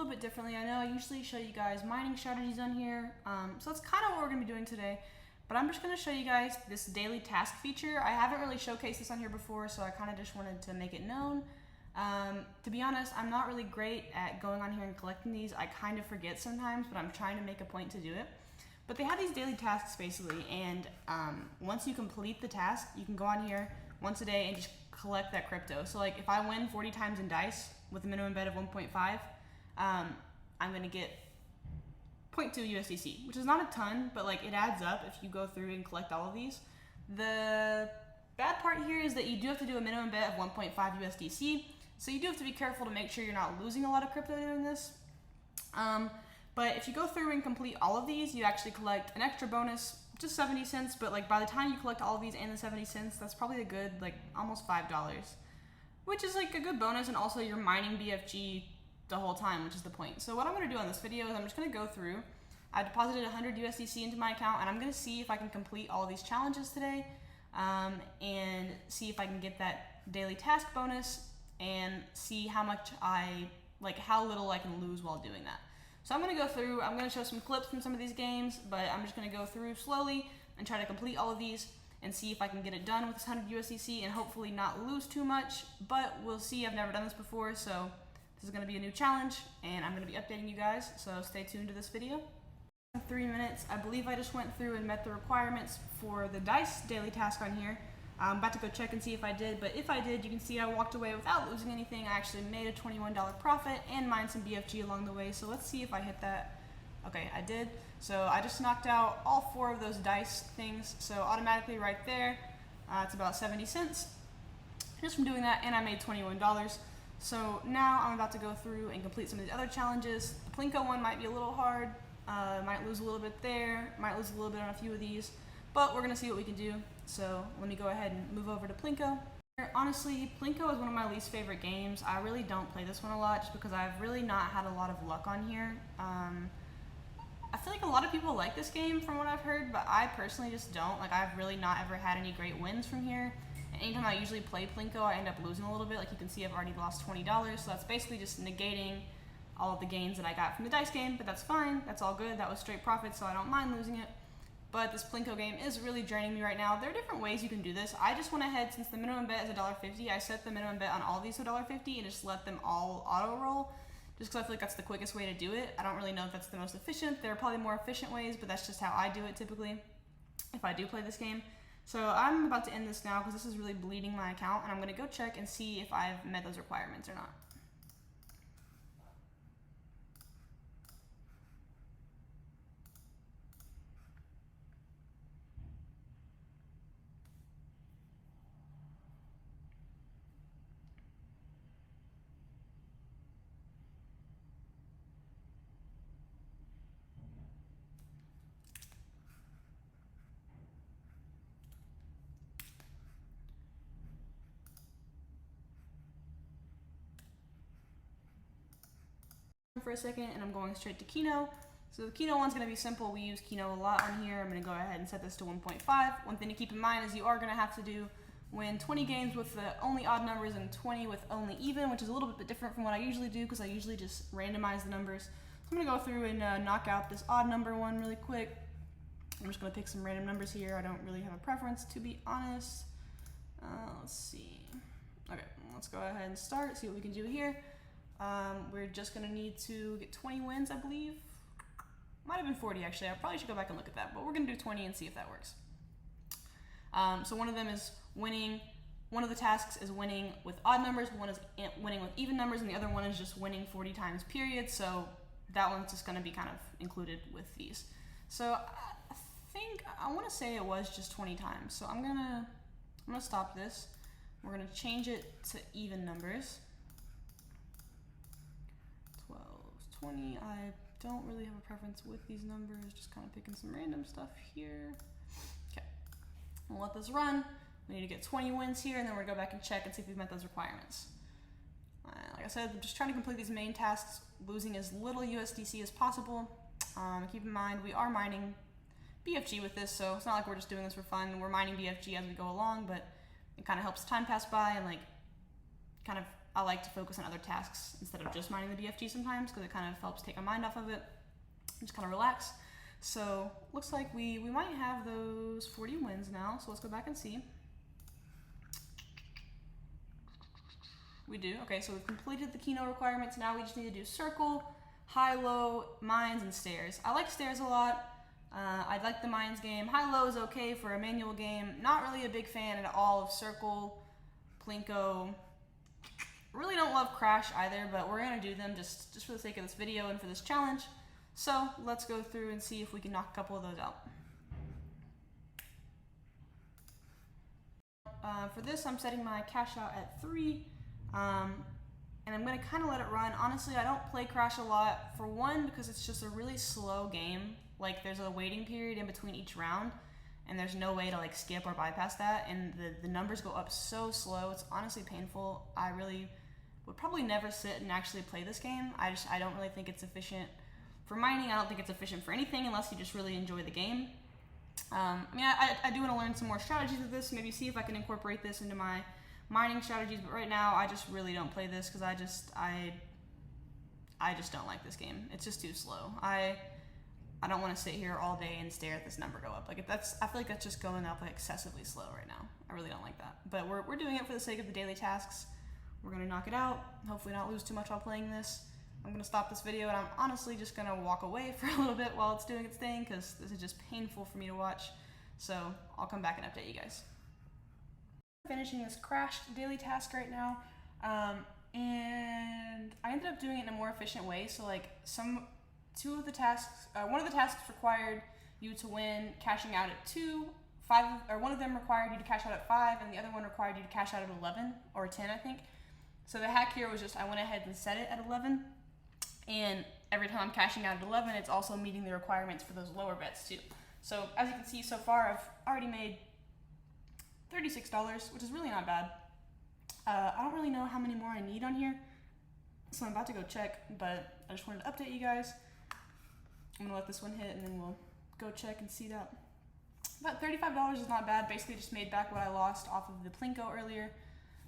little bit differently. I know I usually show you guys mining strategies on here, so that's kind of what we're going to be doing today. But I'm just going to show you guys this daily task feature. I haven't really showcased this on here before, so I kind of just wanted to make it known. To be honest, I'm not really great at going on here and collecting these. I kind of forget sometimes, but I'm trying to make a point to do it. But they have these daily tasks basically, and once you complete the task, you can go on here once a day and just collect that crypto. So like if I win 40 times in dice with a minimum bet of 1.5, I'm going to get 0.2 USDC, which is not a ton, but like it adds up if you go through and collect all of these. The bad part here is that you do have to do a minimum bet of 1.5 USDC, so you do have to be careful to make sure you're not losing a lot of crypto doing this. But if you go through and complete all of these, you actually collect an extra bonus, just 70 cents, but like by the time you collect all of these and the 70 cents, that's probably a good, like almost $5, which is like a good bonus, and also you're mining BFG the whole time, which is the point. So what I'm going to do on this video is I'm just going to go through. I deposited 100 USDC into my account, and I'm going to see if I can complete all of these challenges today, and see if I can get that daily task bonus, and see how much how little I can lose while doing that. So I'm going to go through, I'm going to show some clips from some of these games, but I'm just going to go through slowly and try to complete all of these and see if I can get it done with this 100 USDC and hopefully not lose too much, but we'll see. I've never done this before, so this is going to be a new challenge, and I'm going to be updating you guys, so stay tuned to this video. In 3 minutes, I believe I just went through and met the requirements for the dice daily task on here. I'm about to go check and see if I did, but if I did, you can see I walked away without losing anything. I actually made a $21 profit and mined some BFG along the way, so let's see if I hit that. Okay, I did. So I just knocked out all 4 of those dice things, so automatically right there, it's about 70 cents just from doing that, and I made $21. So now I'm about to go through and complete some of the other challenges. The plinko one might be a little hard, might lose a little bit there, might lose a little bit on a few of these, but we're gonna see what we can do. So let me go ahead and move over to plinko. Honestly, plinko is one of my least favorite games. I really don't play this one a lot just because I've really not had a lot of luck on here. I feel like a lot of people like this game from what I've heard, but I personally just don't. Like, I've really not ever had any great wins from here. And anytime I usually play plinko, I end up losing a little bit. Like you can see, I've already lost $20, so that's basically just negating all of the gains that I got from the dice game, but that's fine. That's all good. That was straight profit, so I don't mind losing it. But this plinko game is really draining me right now. There are different ways you can do this. I just went ahead, since the minimum bet is $1.50, I set the minimum bet on all these to $1.50 and just let them all auto roll, just because I feel like that's the quickest way to do it. I don't really know if that's the most efficient. There are probably more efficient ways, but that's just how I do it typically if I do play this game. So I'm about to end this now because this is really bleeding my account, and I'm going to go check and see if I've met those requirements or not. For a second, and I'm going straight to Kino. So the Kino one's going to be simple. We use Kino a lot on here. I'm going to go ahead and set this to 1.5. One thing to keep in mind is you are going to have to win 20 games with the only odd numbers and 20 with only even, which is a little bit different from what I usually do because I usually just randomize the numbers. So I'm going to go through and knock out this odd number one really quick. I'm just going to pick some random numbers here. I don't really have a preference, to be honest. Let's see. Okay, let's go ahead and start, see what we can do here. We're just going to need to get 20 wins, I believe. Might have been 40, actually. I probably should go back and look at that, but we're going to do 20 and see if that works. So one of them is winning. One of the tasks is winning with odd numbers, one is winning with even numbers, and the other one is just winning 40 times, period. So that one's just going to be kind of included with these. So I think, I want to say it was just 20 times. So I'm gonna stop this. We're going to change it to even numbers. 20. I don't really have a preference with these numbers, just kind of picking some random stuff here. Okay, we'll let this run. We need to get 20 wins here, and then we're gonna go back and check and see if we've met those requirements. Like I said, I'm just trying to complete these main tasks, losing as little USDC as possible. Keep in mind, we are mining BFG with this, so it's not like we're just doing this for fun. We're mining BFG as we go along, but it kind of helps time pass by and like kind of I like to focus on other tasks instead of just mining the BFG sometimes, because it kind of helps take my mind off of it, just kind of relax. So looks like we might have those 40 wins now, so let's go back and see. We do. Okay, so we've completed the Kino requirements. Now we just need to do circle, high-low, mines, and stairs. I like stairs a lot. I like the mines game. High-low is okay for a manual game. Not really a big fan at all of circle, plinko. Really don't love crash either, but we're gonna do them just for the sake of this video and for this challenge. So let's go through and see if we can knock a couple of those out. For this, I'm setting my cash out at 3. And I'm going to kind of let it run. Honestly, I don't play Crash a lot, for one, because it's just a really slow game. Like, there's a waiting period in between each round, and there's no way to like skip or bypass that, and the numbers go up so slow. It's honestly painful. I really would probably never sit and actually play this game. I don't really think it's efficient for mining. I don't think it's efficient for anything unless you just really enjoy the game. I mean, I do want to learn some more strategies with this, maybe see if I can incorporate this into my mining strategies, but right now I just really don't play this because I just don't like this game. It's just too slow. I don't want to sit here all day and stare at this number go up. Like, I feel like that's just going up like excessively slow right now. I really don't like that. But we're doing it for the sake of the daily tasks. We're gonna knock it out. Hopefully not lose too much while playing this. I'm gonna stop this video and I'm honestly just gonna walk away for a little bit while it's doing its thing because this is just painful for me to watch. So I'll come back and update you guys. Finishing this Crash daily task right now, and I ended up doing it in a more efficient way. So like one of the tasks required you to win cashing out at 2, 5, or one of them required you to cash out at 5, and the other one required you to cash out at 11 or 10, I think. So the hack here was just I went ahead and set it at 11, and every time I'm cashing out at 11, it's also meeting the requirements for those lower bets too. So as you can see so far, I've already made $36, which is really not bad. I don't really know how many more I need on here, so I'm about to go check, but I just wanted to update you guys. I'm gonna let this one hit and then we'll go check and see that. About $35 is not bad. Basically just made back what I lost off of the plinko earlier.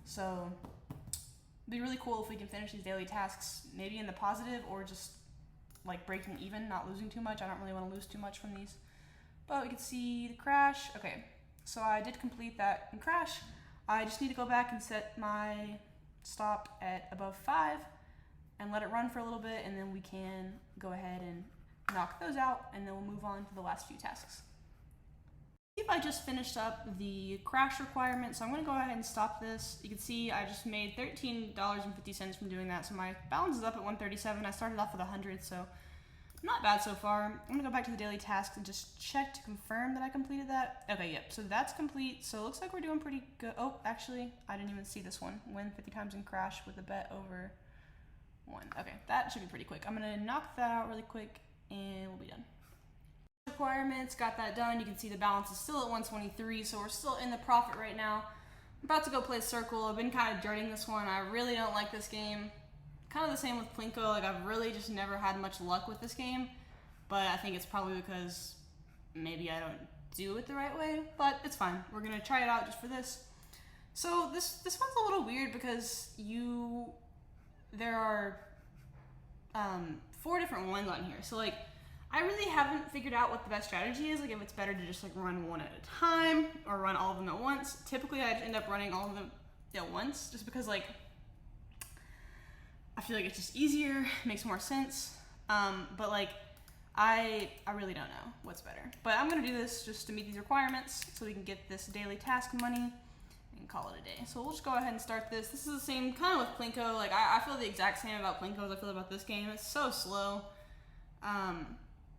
So it'd be really cool if we can finish these daily tasks maybe in the positive or just like breaking even, not losing too much. I don't really want to lose too much from these. But we can see the Crash. Okay. So I did complete that in Crash. I just need to go back and set my stop at above 5 and let it run for a little bit, and then we can go ahead and knock those out, and then we'll move on to the last few tasks. If I just finished up the Crash requirement, so I'm going to go ahead and stop this. You can see I just made $13.50 from doing that, so my balance is up at 137. I started off with 100, so not bad so far. I'm gonna go back to the daily tasks and just check to confirm that I completed that. Okay, yep, so that's complete. So it looks like we're doing pretty good. Oh, actually, I didn't even see this one. Win 50 times in Crash with a bet over 1. Okay, that should be pretty quick. I'm gonna knock that out really quick and we'll be done. Requirements, got that done. You can see the balance is still at 123, so we're still in the profit right now. I'm about to go play Circle. I've been kind of dreading this one. I really don't like this game. Kind of the same with plinko. Like, I've really just never had much luck with this game, but I think it's probably because maybe I don't do it the right way, but it's fine. We're gonna try it out just for this. So this one's a little weird because there are 4 different ones on here. So like, I really haven't figured out what the best strategy is. Like, if it's better to just like run one at a time or run all of them at once. Typically, I'd end up running all of them at once just because like, I feel like it's just easier, makes more sense, but like, I really don't know what's better. But I'm gonna do this just to meet these requirements so we can get this daily task money and call it a day. So we'll just go ahead and start this. This is the same kind of with plinko. Like, I feel the exact same about plinko as I feel about this game. It's so slow.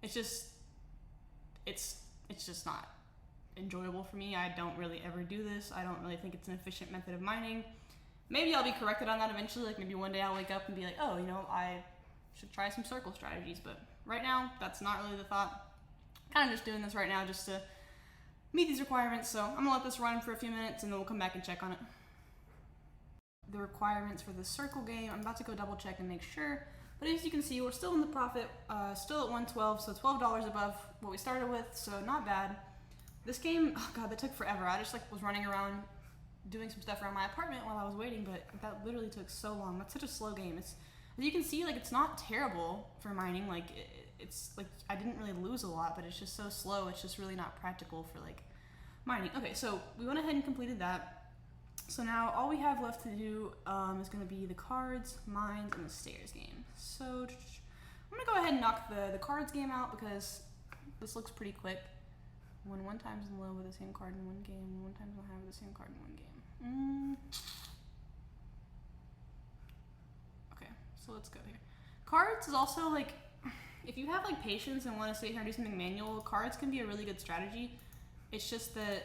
It's just not enjoyable for me. I don't really ever do this. I don't really think it's an efficient method of mining. Maybe I'll be corrected on that eventually, like maybe one day I'll wake up and be like, oh, you know, I should try some circle strategies, but right now, that's not really the thought. Kind of just doing this right now just to meet these requirements, so I'm gonna let this run for a few minutes and then we'll come back and check on it. The requirements for the circle game, I'm about to go double check and make sure, but as you can see, we're still in the profit, still at 112, so $12 above what we started with, so not bad. This game, oh god, that took forever. I just like was running around doing some stuff around my apartment while I was waiting, but that literally took so long. That's such a slow game. It's, as you can see, like, it's not terrible for mining. Like, it's like I didn't really lose a lot, but it's just so slow. It's just really not practical for like mining. Okay, so we went ahead and completed that. So now all we have left to do is going to be the cards, mines, and the stairs game. So I'm going to go ahead and knock the cards game out because this looks pretty quick. When 1 times in low with the same card in one game, 1 times in high with the same card in one game. Okay, so let's go here. Cards is also like, if you have like patience and want to sit here and do something manual, cards can be a really good strategy. It's just that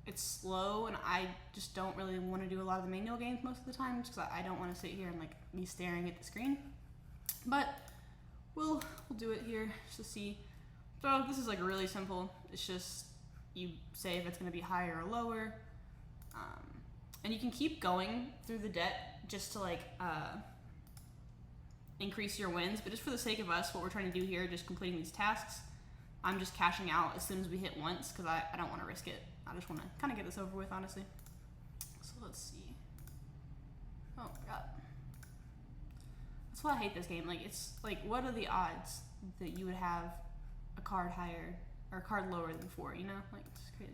it's slow, and I just don't really want to do a lot of the manual games most of the time, just because I don't want to sit here and like be staring at the screen. But we'll do it here just to see. So this is like really simple. It's just you say if it's going to be higher or lower, and you can keep going through the debt just to like increase your wins. But just for the sake of us, what we're trying to do here, just completing these tasks, I'm just cashing out as soon as we hit once because I don't want to risk it. I just want to kind of get this over with, honestly. So let's see. Oh my god. That's why I hate this game. Like, it's like, what are the odds that you would have a card higher or a card lower than 4, you know? Like, it's crazy.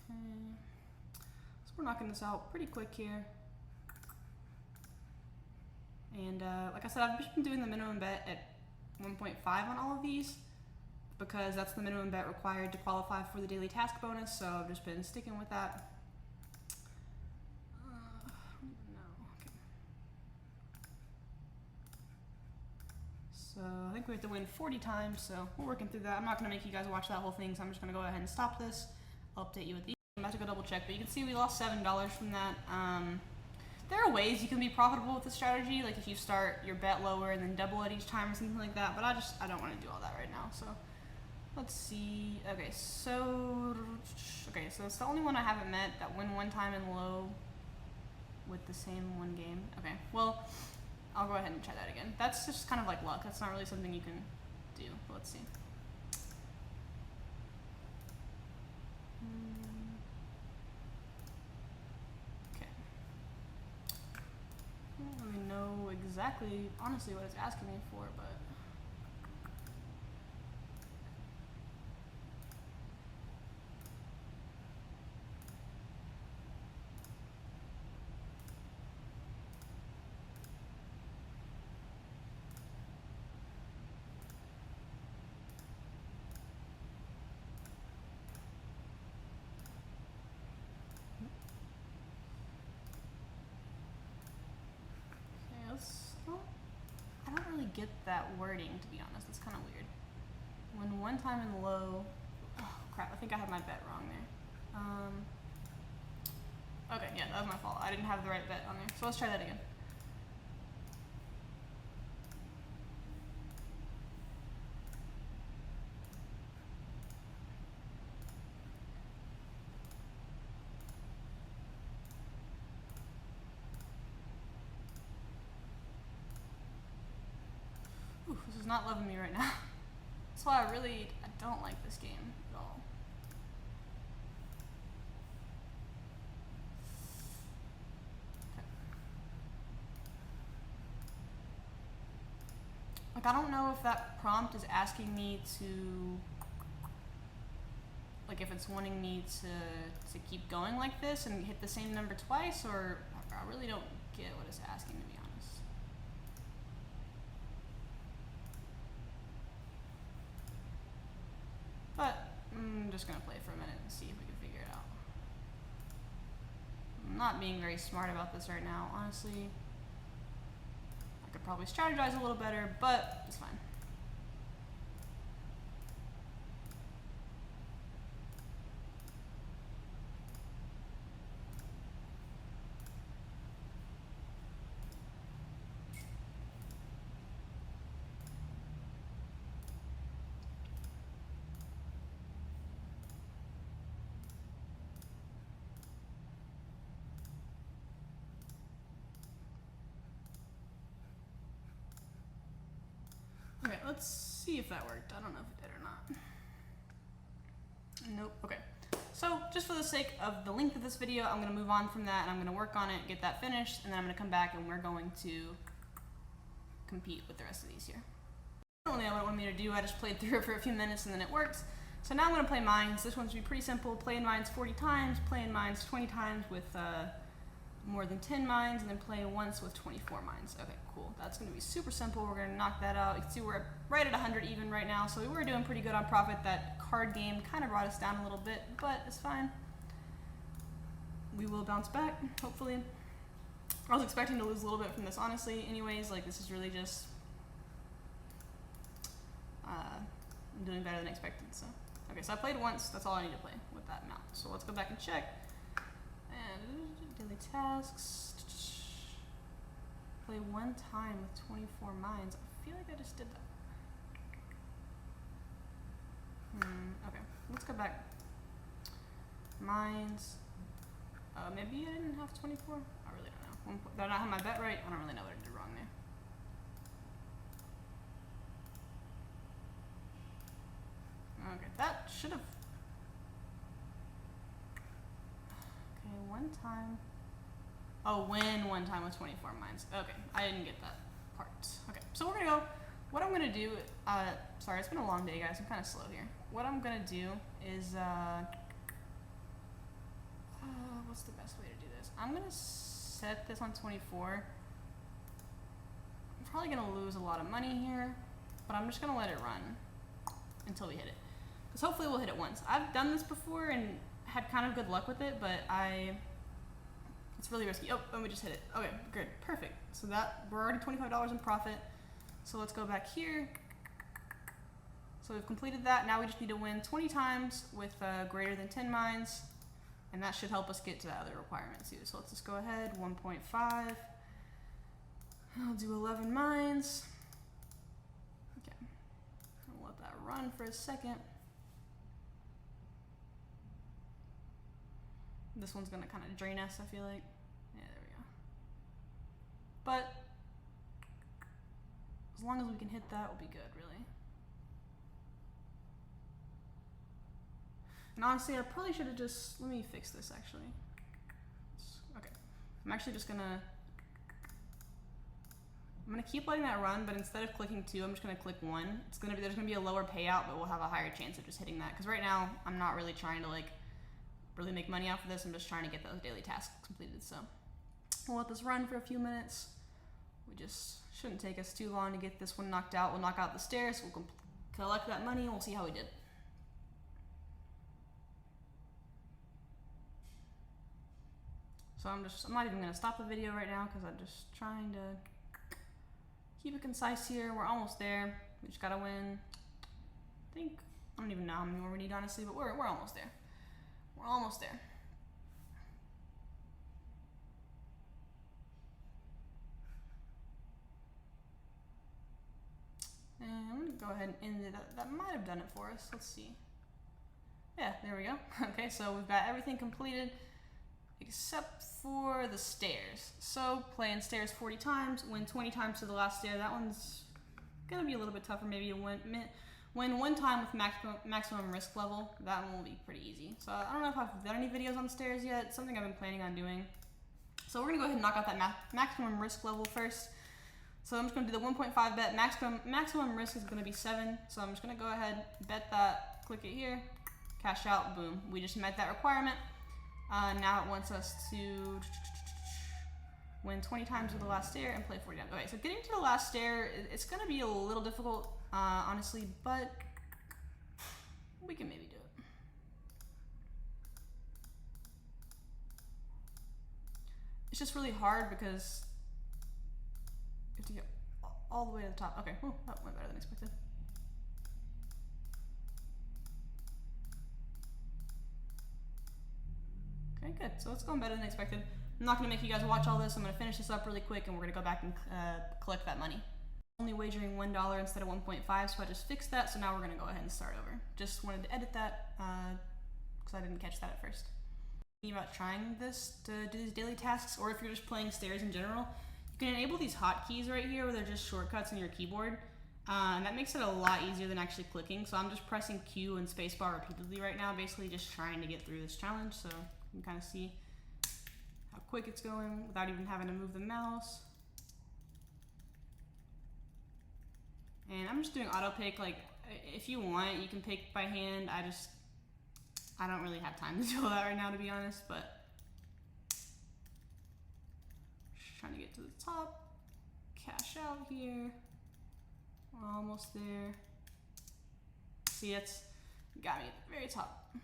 Okay. So we're knocking this out pretty quick here. And like I said, I've just been doing the minimum bet at 1.5 on all of these because that's the minimum bet required to qualify for the daily task bonus, so I've just been sticking with that. So I think we have to win 40 times, so we're working through that. I'm not going to make you guys watch that whole thing, so I'm just going to go ahead and stop this. I'll update you with these. I'm about to go double check, but you can see we lost $7 from that. There are ways you can be profitable with this strategy, like if you start your bet lower and then double it each time or something like that, but I don't want to do all that right now. So let's see. Okay, so it's the only one I haven't met that win 1 time in low with the same one game. Okay, well, I'll go ahead and try that again. That's just kind of like luck. That's not really something you can do. But let's see. Okay. I don't really know exactly, honestly, what it's asking me for, but I don't really get that wording, to be honest. It's kind of weird. When 1 time in low, oh crap, I think I had my bet wrong there. Okay, yeah, that was my fault. I didn't have the right bet on there. So let's try that again. Ooh, this is not loving me right now. That's why I don't like this game at all. Okay. Like, I don't know if that prompt is asking me to, like, if it's wanting me to keep going like this and hit the same number twice, or I really don't get what it's asking, to be honest. But I'm just gonna play for a minute and see if we can figure it out. I'm not being very smart about this right now, honestly. I could probably strategize a little better, but it's fine. Okay, let's see if that worked. I don't know if it did or not. Nope. Okay. So just for the sake of the length of this video, I'm gonna move on from that and I'm gonna work on it, get that finished, and then I'm gonna come back and we're going to compete with the rest of these here. I don't know what it wanted me to do, I just played through it for a few minutes and then it worked. So now I'm gonna play mines. This one's gonna be pretty simple. Play in mines 40 times, play in mines 20 times with more than 10 mines, and then play once with 24 mines. Okay, cool. That's gonna be super simple. We're gonna knock that out. You can see we're right at 100 even right now, so we were doing pretty good on profit. That card game kind of brought us down a little bit, but it's fine. We will bounce back, hopefully. I was expecting to lose a little bit from this, honestly. Anyways, like this is really just I'm doing better than expected, so. Okay, so I played once. That's all I need to play with that amount. So let's go back and check. And daily tasks. Play one time with 24 mines. I feel like I just did that. Okay, let's go back. Mines. Maybe I didn't have 24. I really don't know. Did I not have my bet right? I don't really know what I did wrong there. Okay, that should have. Okay, one time. Oh, win one time with 24 mines. Okay, I didn't get that part. Okay, so we're gonna go. What I'm gonna do, sorry, it's been a long day, guys. I'm kind of slow here. What I'm gonna do is, what's the best way to do this? I'm gonna set this on 24. I'm probably gonna lose a lot of money here, but I'm just gonna let it run until we hit it. Because hopefully we'll hit it once. I've done this before and had kind of good luck with it, but it's really risky. Oh, and we just hit it. Okay, good, perfect. So that, we're already $25 in profit. So let's go back here. So we've completed that. Now we just need to win 20 times with greater than 10 mines. And that should help us get to that other requirement too. So let's just go ahead, 1.5. I'll do 11 mines. Okay, I'll let that run for a second. This one's gonna kind of drain us, I feel like. Yeah, there we go. But as long as we can hit that, we'll be good, really. And honestly, I probably should have just, let me fix this actually. Okay, I'm actually just gonna, I'm gonna keep letting that run, but instead of clicking 2, I'm just gonna click 1. It's gonna be, there's gonna be a lower payout, but we'll have a higher chance of just hitting that. Because right now, I'm not really trying to like really make money off of this. I'm just trying to get those daily tasks completed. So we'll let this run for a few minutes. We just shouldn't take us too long to get this one knocked out. We'll knock out the stairs. We'll collect that money and we'll see how we did. So I'm not even gonna stop the video right now because I'm just trying to keep it concise here. We're almost there. We just gotta win. I don't even know how many more we need, honestly, but we're almost there. We're almost there. And I'm gonna go ahead and end it. That might have done it for us. Let's see. Yeah, there we go. Okay, so we've got everything completed except for the stairs. So playing stairs 40 times, win 20 times to the last stair. That one's gonna be a little bit tougher. Maybe a win one time with maximum risk level. That one will be pretty easy. So I don't know if I've done any videos on stairs yet. It's something I've been planning on doing. So we're gonna go ahead and knock out that maximum risk level first. So I'm just gonna do the 1.5 bet. Maximum risk is gonna be 7. So I'm just gonna go ahead, bet that, click it here, cash out, boom. We just met that requirement. Now it wants us to win 20 times with the last stair and play 40 times. Okay, so getting to the last stair, it's gonna be a little difficult, honestly, but we can maybe do it. It's just really hard because you have to get all the way to the top. Okay, oh, that went better than expected. Okay, good. So it's going better than expected. I'm not going to make you guys watch all this. I'm going to finish this up really quick and we're going to go back and collect that money. Only wagering $1 instead of 1.5, so I just fixed that. So now we're going to go ahead and start over. Just wanted to edit that because I didn't catch that at first. Thinking about trying this to do these daily tasks, or if you're just playing stairs in general, you can enable these hotkeys right here where they're just shortcuts on your keyboard. And that makes it a lot easier than actually clicking. So I'm just pressing Q and spacebar repeatedly right now, basically just trying to get through this challenge. So you can kind of see how quick it's going without even having to move the mouse. And I'm just doing auto pick. Like, if you want, you can pick by hand. I don't really have time to do all that right now, to be honest, but just trying to get to the top, cash out here. We're almost there. See, it's got me at the very top.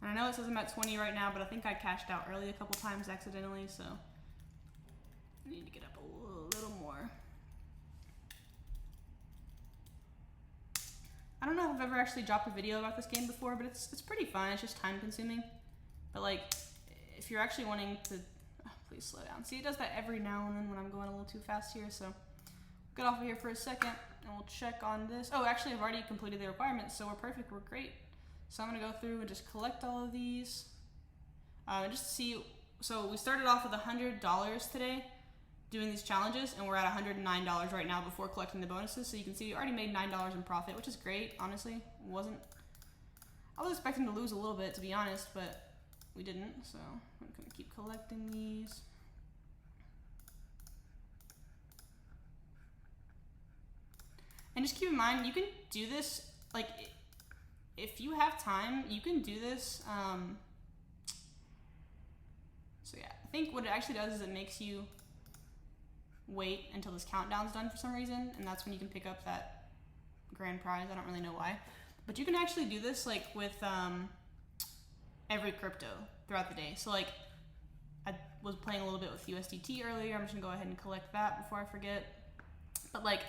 And I know it says I'm at 20 right now, but I think I cashed out early a couple times accidentally, so I need to get up a little more. I don't know if I've ever actually dropped a video about this game before, but it's pretty fun. It's just time consuming. But like, if you're actually wanting to, oh, please slow down. See, it does that every now and then when I'm going a little too fast here, so get off of here for a second and we'll check on this. Oh, actually I've already completed the requirements, so we're perfect, we're great. So I'm gonna go through and just collect all of these. Just to see, so we started off with $100 today doing these challenges, and we're at $109 right now before collecting the bonuses. So you can see we already made $9 in profit, which is great, honestly. I was expecting to lose a little bit, to be honest, but we didn't, so I'm gonna keep collecting these. And just keep in mind, you can do this, like, if you have time, you can do this. So yeah, I think what it actually does is it makes you wait until this countdown's done for some reason, and that's when you can pick up that grand prize. I don't really know why, but you can actually do this like with every crypto throughout the day. So like, I was playing a little bit with USDT earlier. I'm just gonna go ahead and collect that before I forget. But like,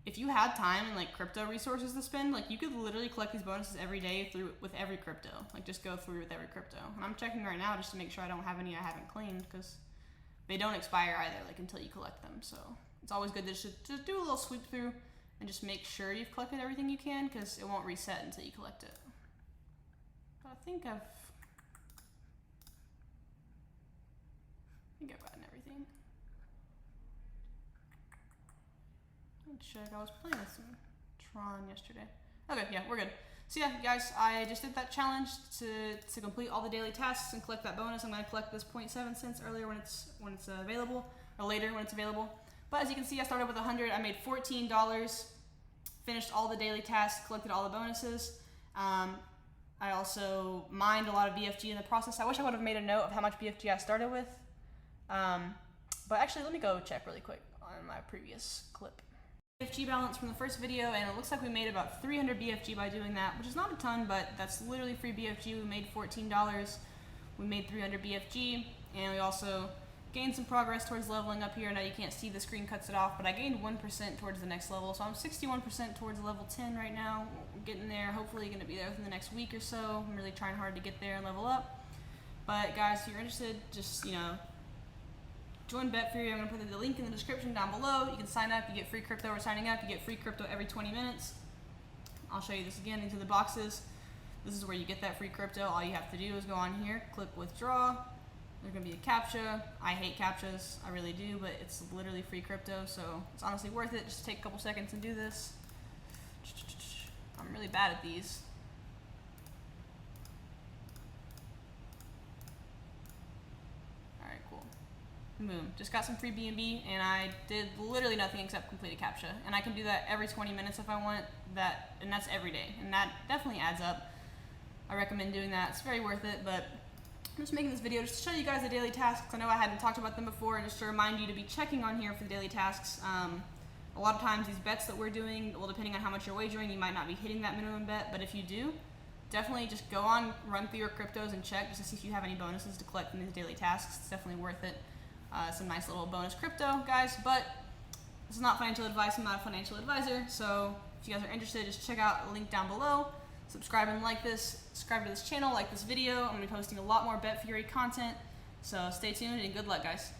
if you had time and like crypto resources to spend, like you could literally collect these bonuses every day with every crypto. Like just go through with every crypto. And I'm checking right now just to make sure I don't have any I haven't claimed, because they don't expire either, like until you collect them. So it's always good to just do a little sweep through and just make sure you've collected everything you can, because it won't reset until you collect it. But I think I've gotten everything. Let me check. I was playing with some Tron yesterday. Okay, yeah, we're good. So yeah, guys, I just did that challenge to complete all the daily tasks and collect that bonus. I'm gonna collect this 0.7 cents earlier when it's available, or later when it's available. But as you can see, I started with 100. I made $14, finished all the daily tasks, collected all the bonuses. I also mined a lot of BFG in the process. I wish I would have made a note of how much BFG I started with. But actually, let me go check really quick on my previous clip. BFG balance from the first video, and it looks like we made about 300 BFG by doing that, which is not a ton, but that's literally free BFG. We made $14, we made 300 BFG, and we also gained some progress towards leveling up here. Now you can't see the screen cuts it off, but I gained 1% towards the next level, so I'm 61% towards level 10 right now. We're getting there, hopefully gonna be there within the next week or so. I'm really trying hard to get there and level up. But guys, if you're interested, just, join Betfury. I'm going to put the link in the description down below. You can sign up, you get free crypto. We're signing up, you get free crypto every 20 minutes. I'll show you this again into the boxes. This is where you get that free crypto. All you have to do is go on here, click withdraw. There's going to be a CAPTCHA. I hate CAPTCHAs, I really do, but it's literally free crypto, so it's honestly worth it. Just take a couple seconds and do this. I'm really bad at these. Boom, just got some free BNB, and I did literally nothing except complete a CAPTCHA, and I can do that every 20 minutes if I want that, and that's every day, and that definitely adds up. I recommend doing that. It's very worth it. But I'm just making this video just to show you guys the daily tasks. I know I hadn't talked about them before, and just to remind you to be checking on here for the daily tasks. A lot of times these bets that we're doing, well, depending on how much you're wagering, you might not be hitting that minimum bet, but if you do, definitely just go on, run through your cryptos and check just to see if you have any bonuses to collect from these daily tasks. It's definitely worth it. Some nice little bonus crypto, guys, but this is not financial advice. I'm not a financial advisor, so if you guys are interested, just check out the link down below. Subscribe and like this. Subscribe to this channel, like this video. I'm going to be posting a lot more Betfury content, so stay tuned and good luck, guys.